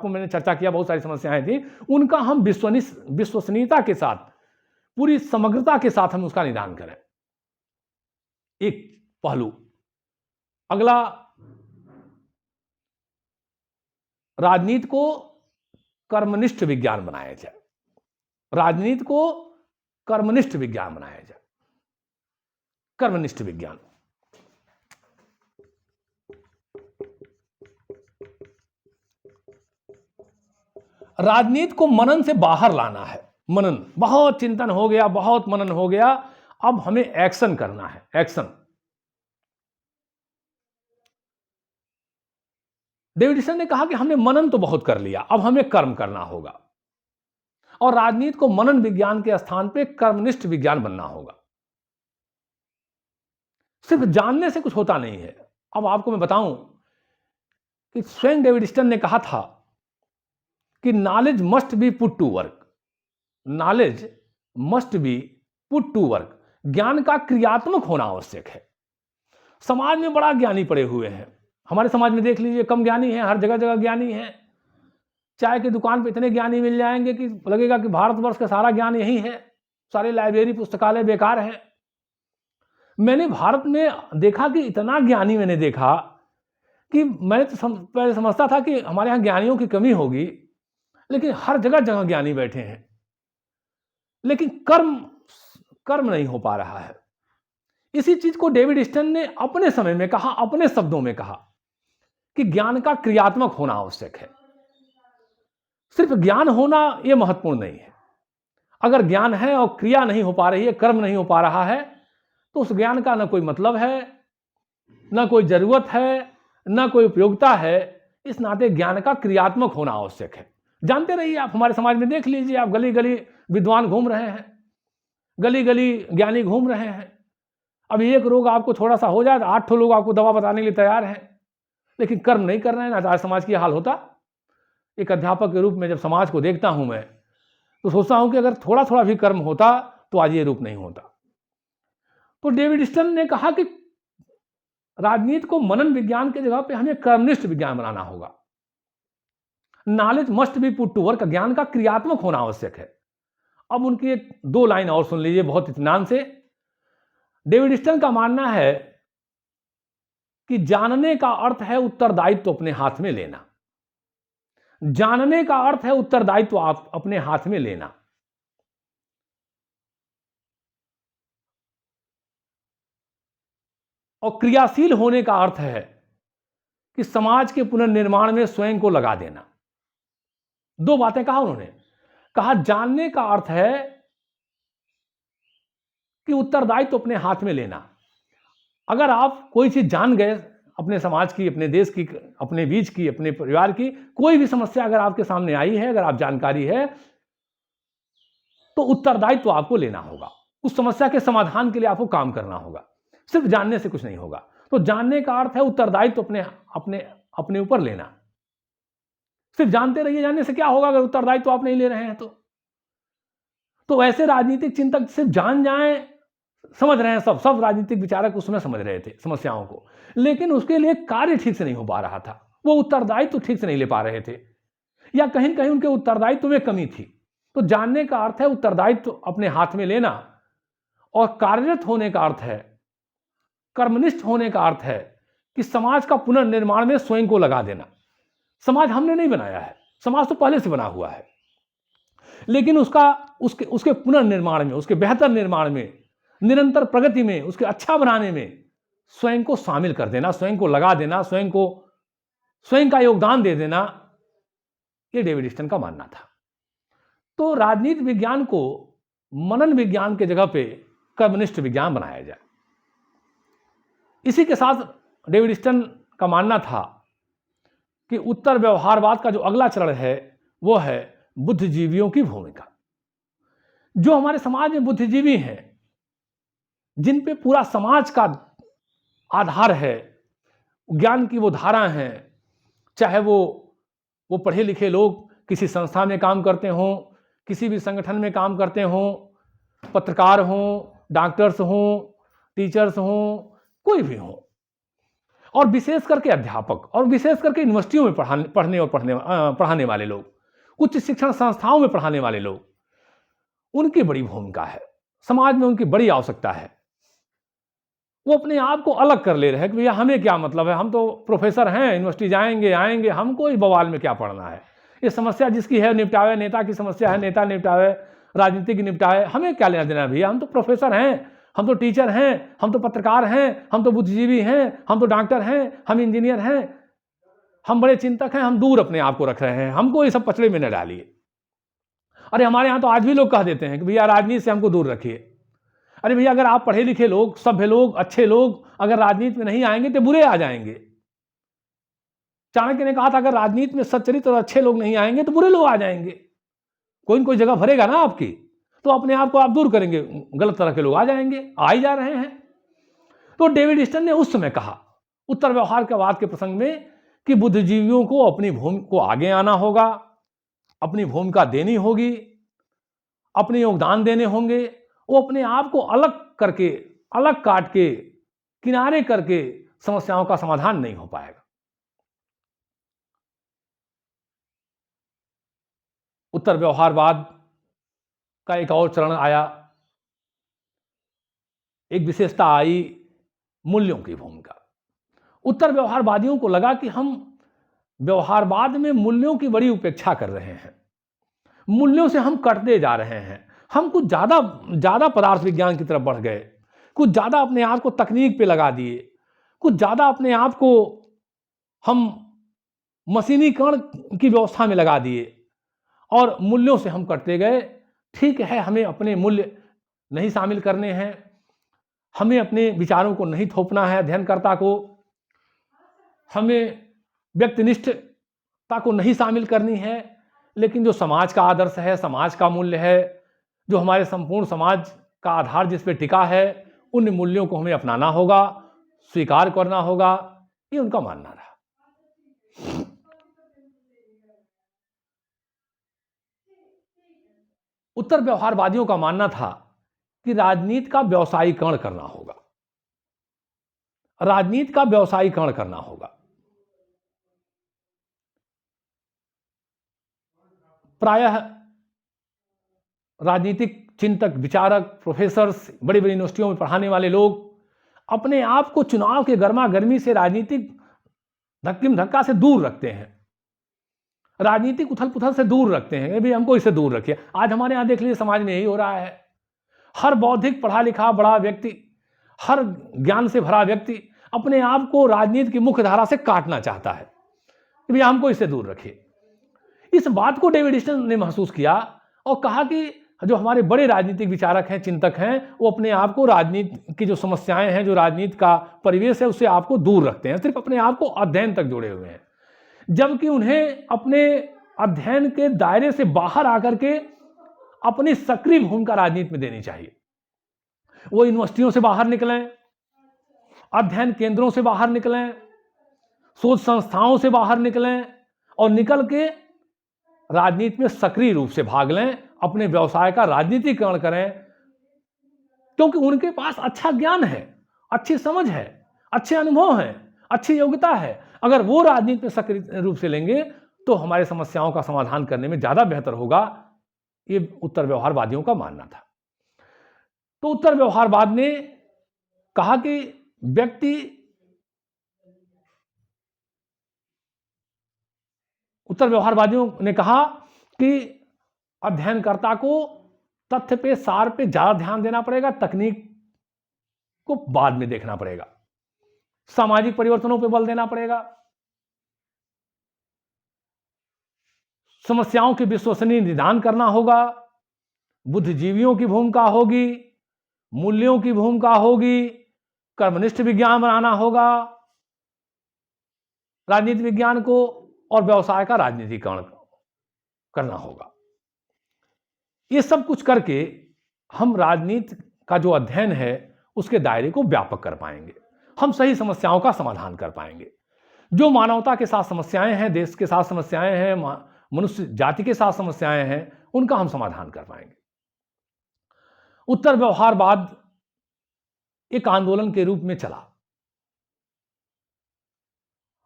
को मैंने चर्चा किया, बहुत सारी समस्याएं थी, उनका हम विश्वसनीयता के साथ, पूरी समग्रता के साथ हम उसका निदान करें। एक पहलू। अगला, राजनीति को कर्मनिष्ठ विज्ञान बनाया जाए। राजनीति को कर्मनिष्ठ विज्ञान बनाया जाए। कर्मनिष्ठ विज्ञान। राजनीति को मनन से बाहर लाना है। मनन, बहुत चिंतन हो गया, बहुत मनन हो गया, अब हमें एक्शन करना है। एक्शन। डेविडसन ने कहा कि हमने मनन तो बहुत कर लिया, अब हमें कर्म करना होगा, और राजनीति को मनन विज्ञान के स्थान पे कर्मनिष्ठ विज्ञान बनना होगा। सिर्फ जानने से कुछ होता नहीं है। अब आपको मैं बताऊं कि स्वयं डेविडसन ने कहा था कि knowledge must be put to work. Knowledge must be put to work. ज्ञान का क्रियात्मक होना आवश्यक है। समाज में बड़ा ज्ञानी पड़े हुए हैं। हमारे समाज में देख लीजिए, कम ज्ञानी हैं, हर जगह जगह ज्ञानी हैं। चाय की दुकान पे इतने ज्ञानी मिल जाएंगे कि लगेगा कि भारतवर्ष का सारा ज्ञान यही है, सारे लाइब्रेरी पुस्तकालय बेकार हैं। मैंने भारत में देखा कि इतना ज्ञानी मैंने देखा कि मैंने तो पहले समझता था कि हमारे यहाँ ज्ञानियों की कमी होगी, लेकिन हर जगह जगह ज्ञानी बैठे हैं, लेकिन कर्म नहीं हो पा रहा है। इसी चीज को डेविडसन ने अपने समय में कहा, अपने शब्दों में कहा कि ज्ञान का क्रियात्मक होना आवश्यक है। सिर्फ ज्ञान होना यह महत्वपूर्ण नहीं है। अगर ज्ञान है और क्रिया नहीं हो पा रही है, कर्म नहीं हो पा रहा है, तो उस ज्ञान का ना कोई मतलब है, ना कोई जरूरत है, ना कोई उपयोगिता है। इस नाते ज्ञान का क्रियात्मक होना आवश्यक है। जानते रहिए, आप हमारे समाज में देख लीजिए, आप गली गली विद्वान घूम रहे हैं, गली गली ज्ञानी घूम रहे हैं। अब एक रोग आपको थोड़ा सा हो जाए तो 8 लोग आपको दवा बताने के लिए तैयार हैं, लेकिन कर्म नहीं कर रहे हैं। ना आज समाज की हाल होता। एक अध्यापक के रूप में जब समाज को देखता हूं मैं, तो सोचता हूं कि अगर थोड़ा थोड़ा भी कर्म होता तो आज ये रूप नहीं होता। तो डेविडसन ने कहा कि राजनीति को मनन विज्ञान की जगह पे हमें कर्मनिष्ठ विज्ञान बनाना होगा। Knowledge must be put to work. ज्ञान का क्रियात्मक होना आवश्यक है। अब उनकी एक 2 लाइन और सुन लीजिए बहुत इत्मीनान से। डेविडसन का मानना है कि जानने का अर्थ है उत्तरदायित्व अपने हाथ में लेना। जानने का अर्थ है उत्तरदायित्व आप अपने हाथ में लेना। और क्रियाशील होने का अर्थ है कि समाज के पुनर्निर्माण में स्वयं को लगा देना। 2 बातें कहा उन्होंने। कहा जानने का अर्थ है कि उत्तरदायित्व अपने हाथ में लेना। अगर आप कोई चीज जान गए, अपने समाज की, अपने देश की, अपने बीच की, अपने परिवार की कोई भी समस्या अगर आपके सामने आई है, अगर आप जानकारी है, तो उत्तरदायित्व आपको लेना होगा। उस समस्या के समाधान के लिए आपको काम करना होगा। सिर्फ जानने से कुछ नहीं होगा। तो जानने का अर्थ है उत्तरदायित्व अपने ऊपर लेना। सिर्फ जानते रहिए, जानने से क्या होगा अगर उत्तरदायित्व आप नहीं ले रहे हैं तो ऐसे राजनीतिक चिंतक सिर्फ जान जाएं, समझ रहे हैं, सब राजनीतिक विचारक उसमें समझ रहे थे समस्याओं को, लेकिन उसके लिए कार्य ठीक से नहीं हो पा रहा था। वो उत्तरदायित्व ठीक से नहीं ले पा रहे थे, या कहीं कहीं उनके उत्तरदायित्व में कमी थी। तो जानने का अर्थ है उत्तरदायित्व अपने हाथ में लेना, और कार्यरत होने का अर्थ है, कर्मनिष्ठ होने का अर्थ है कि समाज का पुनर्निर्माण में स्वयं को लगा देना। समाज हमने नहीं बनाया है, समाज तो पहले से बना हुआ है, लेकिन उसके पुनर्निर्माण में, उसके बेहतर निर्माण में, निरंतर प्रगति में, उसके अच्छा बनाने में स्वयं को शामिल कर देना, स्वयं को लगा देना, स्वयं का योगदान दे देना, यह डेविडसन का मानना था। तो राजनीति विज्ञान को मनन विज्ञान के जगह पे कर्मनिष्ठ विज्ञान बनाया जाए। इसी के साथ डेविडसन का मानना था कि उत्तर व्यवहारवाद का जो अगला चरण है वो है बुद्धिजीवियों की भूमिका। जो हमारे समाज में बुद्धिजीवी हैं, जिन पे पूरा समाज का आधार है, ज्ञान की वो धारा हैं, चाहे वो पढ़े लिखे लोग किसी संस्था में काम करते हों, किसी भी संगठन में काम करते हों, पत्रकार हों, डॉक्टर्स हों, टीचर्स हों, कोई भी हो, और विशेष करके अध्यापक और विशेष करके यूनिवर्सिटियों में पढ़ाने वाले लोग, उच्च शिक्षण संस्थाओं में पढ़ाने वाले लोग, उनकी बड़ी भूमिका है, समाज में उनकी बड़ी आवश्यकता है। वो अपने आप को अलग कर ले रहे हैं कि भैया हमें क्या मतलब है, हम तो प्रोफेसर हैं, यूनिवर्सिटी जाएंगे आएंगे, हमको इस बवाल में क्या पढ़ना है, ये समस्या जिसकी है निपटावे, नेता की समस्या है नेता निपटावे, राजनीति की निपटावे, हमें क्या लेना देना भैया, हम तो प्रोफेसर हैं, हम तो टीचर हैं, हम तो पत्रकार हैं, हम तो बुद्धिजीवी हैं, हम तो डॉक्टर हैं, हम इंजीनियर हैं, हम बड़े चिंतक हैं, हम दूर अपने आप को रख रहे हैं, हमको ये सब पचड़े में न डालिए। अरे हमारे यहाँ तो आज भी लोग कह देते हैं कि भैया राजनीति से हमको दूर रखिए। अरे भैया अगर आप पढ़े लिखे लोग, सभ्य लोग, अच्छे लोग अगर राजनीति में नहीं आएंगे तो बुरे आ जाएंगे। चाणक्य ने कहा था अगर राजनीति में सच्चरित्र और अच्छे लोग नहीं आएंगे तो बुरे लोग आ जाएंगे। कोई न कोई जगह भरेगा ना आपकी, तो अपने आप को आप दूर करेंगे, गलत तरह के लोग आ जाएंगे, आ ही जा रहे हैं। तो डेविड स्टर्न ने उस समय कहा उत्तर व्यवहारवाद के प्रसंग में कि बुद्धिजीवियों को अपनी भूमिका को आगे आना होगा, अपनी भूमिका देनी होगी, अपने योगदान देने होंगे। वो अपने आप को अलग करके, अलग काट के, किनारे करके समस्याओं का समाधान नहीं हो पाएगा। उत्तर व्यवहारवाद का एक और चरण आया, एक विशेषता आई मूल्यों की भूमिका। उत्तर व्यवहारवादियों को लगा कि हम व्यवहारवाद में मूल्यों की बड़ी उपेक्षा कर रहे हैं, मूल्यों से हम कटते जा रहे हैं, हम कुछ ज्यादा पदार्थ विज्ञान की तरफ बढ़ गए, कुछ ज्यादा अपने आप को तकनीक पे लगा दिए, कुछ ज्यादा अपने आप को हम मशीनीकरण की व्यवस्था में लगा दिए और मूल्यों से हम कटते गए। ठीक है, हमें अपने मूल्य नहीं शामिल करने हैं, हमें अपने विचारों को नहीं थोपना है अध्ययनकर्ता को, हमें व्यक्तिनिष्ठता को नहीं शामिल करनी है, लेकिन जो समाज का आदर्श है, समाज का मूल्य है, जो हमारे संपूर्ण समाज का आधार जिस पे टिका है, उन मूल्यों को हमें अपनाना होगा, स्वीकार करना होगा, ये उनका मानना रहा। उत्तर व्यवहारवादियों का मानना था कि राजनीति का व्यवसायीकरण करना होगा, राजनीति का व्यवसायीकरण करना होगा। प्रायः राजनीतिक चिंतक, विचारक, प्रोफेसर्स, बड़ी बड़ी यूनिवर्सिटियों में पढ़ाने वाले लोग अपने आप को चुनाव के गर्मा गर्मी से, राजनीतिक धक्का धक्का से दूर रखते हैं, राजनीतिक उथल पुथल से दूर रखते हैं, भी हमको इससे दूर रखिए। आज हमारे यहाँ देख लीजिए समाज में यही हो रहा है। हर बौद्धिक पढ़ा लिखा बड़ा व्यक्ति, हर ज्ञान से भरा व्यक्ति अपने आप को राजनीति की मुख्य धारा से काटना चाहता है कि भैया हमको इससे दूर रखिए। इस बात को डेविड स्टर्न ने महसूस किया और कहा कि जो हमारे बड़े राजनीतिक विचारक हैं, चिंतक हैं, वो अपने आप को राजनीति की जो समस्याएं हैं, जो राजनीति का परिवेश है, उससे आपको दूर रखते हैं, सिर्फ अपने आप को अध्ययन तक जोड़े हुए हैं, जबकि उन्हें अपने अध्ययन के दायरे से बाहर आकर के अपनी सक्रिय भूमिका राजनीति में देनी चाहिए। वो यूनिवर्सिटियों से बाहर निकलें, अध्ययन केंद्रों से बाहर निकलें, शोध संस्थाओं से बाहर निकलें और निकल के राजनीति में सक्रिय रूप से भाग लें, अपने व्यवसाय का राजनीतिकरण करें, क्योंकि उनके पास अच्छा ज्ञान है, अच्छी समझ है, अच्छे अनुभव हैं, अच्छी योग्यता है। अगर वो राजनीति में सक्रिय रूप से लेंगे तो हमारे समस्याओं का समाधान करने में ज्यादा बेहतर होगा। ये उत्तर व्यवहारवादियों का मानना था। तो उत्तर व्यवहारवाद ने कहा कि उत्तर व्यवहारवादियों ने कहा कि अध्ययनकर्ता को तथ्य पे, सार पे ज्यादा ध्यान देना पड़ेगा, तकनीक को बाद में देखना पड़ेगा, सामाजिक परिवर्तनों पे बल देना पड़ेगा, समस्याओं के विश्वसनीय निदान करना होगा, बुद्धिजीवियों की भूमिका होगी, मूल्यों की भूमिका होगी, कर्मनिष्ठ विज्ञान बनाना होगा राजनीति विज्ञान को, और व्यवसाय का राजनीतिकरण करना होगा। ये सब कुछ करके हम राजनीति का जो अध्ययन है उसके दायरे को व्यापक कर पाएंगे, हम सही समस्याओं का समाधान कर पाएंगे। जो मानवता के साथ समस्याएं हैं, देश के साथ समस्याएं हैं, मनुष्य जाति के साथ समस्याएं हैं, उनका हम समाधान कर पाएंगे। उत्तर व्यवहारवाद एक आंदोलन के रूप में चला।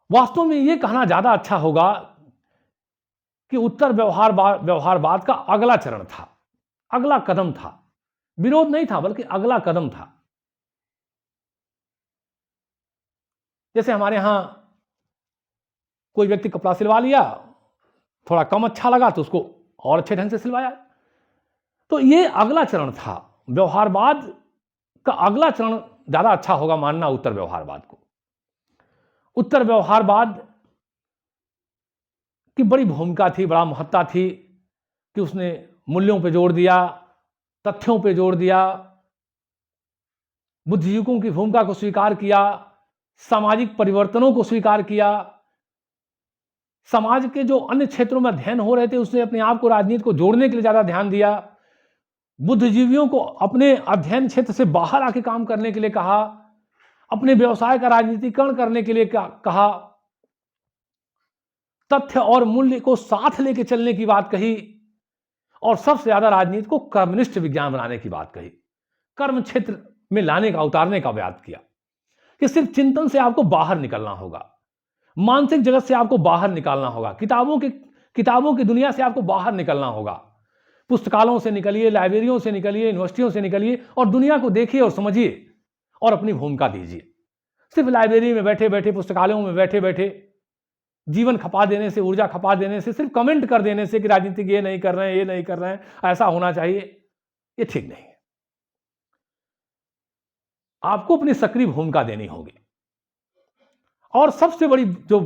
वास्तव में ये कहना ज्यादा अच्छा होगा कि उत्तर व्यवहारवाद का अगला चरण था, अगला कदम था, विरोध नहीं था बल्कि अगला कदम था। जैसे हमारे यहां कोई व्यक्ति कपड़ा सिलवा लिया, थोड़ा कम अच्छा लगा तो उसको और अच्छे ढंग से सिलवाया। तो ये अगला चरण था, व्यवहारवाद का अगला चरण ज्यादा अच्छा होगा मानना उत्तर व्यवहारवाद को। उत्तर व्यवहारवाद की बड़ी भूमिका थी, बड़ा महत्ता थी कि उसने मूल्यों पे जोर दिया, तथ्यों पे जोर दिया, बुद्धिजीवियों की भूमिका को स्वीकार किया, सामाजिक परिवर्तनों को स्वीकार किया, समाज के जो अन्य क्षेत्रों में अध्ययन हो रहे थे उसने अपने आप को राजनीति को जोड़ने के लिए ज्यादा ध्यान दिया, बुद्धिजीवियों को अपने अध्ययन क्षेत्र से बाहर आके काम करने के लिए कहा, अपने व्यवसाय का राजनीतिकरण करने के लिए कहा, तथ्य और मूल्य को साथ लेके चलने की बात कही, और सबसे ज्यादा राजनीति को कर्मनिष्ठ विज्ञान बनाने की बात कही, कर्म क्षेत्र में लाने का, उतारने का बात किया कि सिर्फ चिंतन से आपको बाहर निकलना होगा, मानसिक जगत से आपको बाहर निकालना होगा, किताबों की दुनिया से आपको बाहर निकलना होगा, पुस्तकालयों से निकलिए, लाइब्रेरियों से निकलिए, यूनिवर्सिटियों से निकलिए और दुनिया को देखिए और समझिए और अपनी भूमिका दीजिए। सिर्फ लाइब्रेरी में बैठे बैठे, पुस्तकालयों में बैठे बैठे जीवन खपा देने से, ऊर्जा खपा देने से, सिर्फ कमेंट कर देने से कि राजनीतिक ये नहीं कर रहे हैं, ये नहीं कर रहे हैं, ऐसा होना चाहिए, ये ठीक नहीं है। आपको अपनी सक्रिय भूमिका देनी होगी। और सबसे बड़ी जो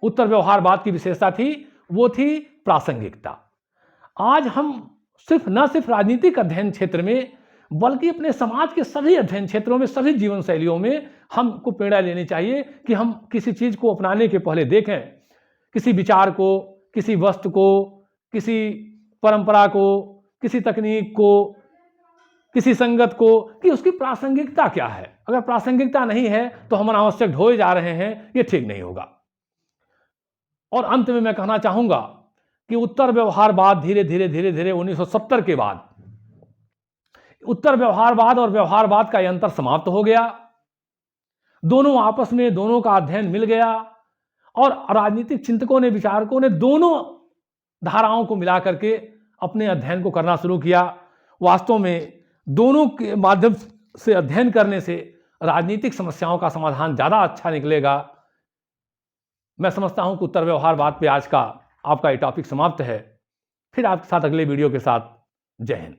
उत्तर व्यवहारवाद की विशेषता थी वो थी प्रासंगिकता। आज हम न सिर्फ राजनीतिक अध्ययन क्षेत्र में बल्कि अपने समाज के सभी अध्ययन क्षेत्रों में, सभी जीवन शैलियों में हमको प्रेरणा लेनी चाहिए कि हम किसी चीज को अपनाने के पहले देखें, किसी विचार को, किसी वस्तु को, किसी परंपरा को, किसी तकनीक को, किसी संगत को, कि उसकी प्रासंगिकता क्या है। अगर प्रासंगिकता नहीं है तो हम अनावश्यक ढोए जा रहे हैं, ये ठीक नहीं होगा। और अंत में मैं कहना चाहूंगा कि उत्तर व्यवहारवाद धीरे धीरे 1970 के बाद उत्तर व्यवहारवाद और व्यवहारवाद का अंतर समाप्त हो गया। दोनों आपस में, दोनों का अध्ययन मिल गया और राजनीतिक चिंतकों ने, विचारकों ने दोनों धाराओं को मिला करके अपने अध्ययन को करना शुरू किया। वास्तव में दोनों के माध्यम से अध्ययन करने से राजनीतिक समस्याओं का समाधान ज्यादा अच्छा निकलेगा। मैं समझता हूं कि उत्तर व्यवहारवाद पे आज का आपका ये टॉपिक समाप्त है। फिर आपके साथ अगले वीडियो के साथ। जय हिंद।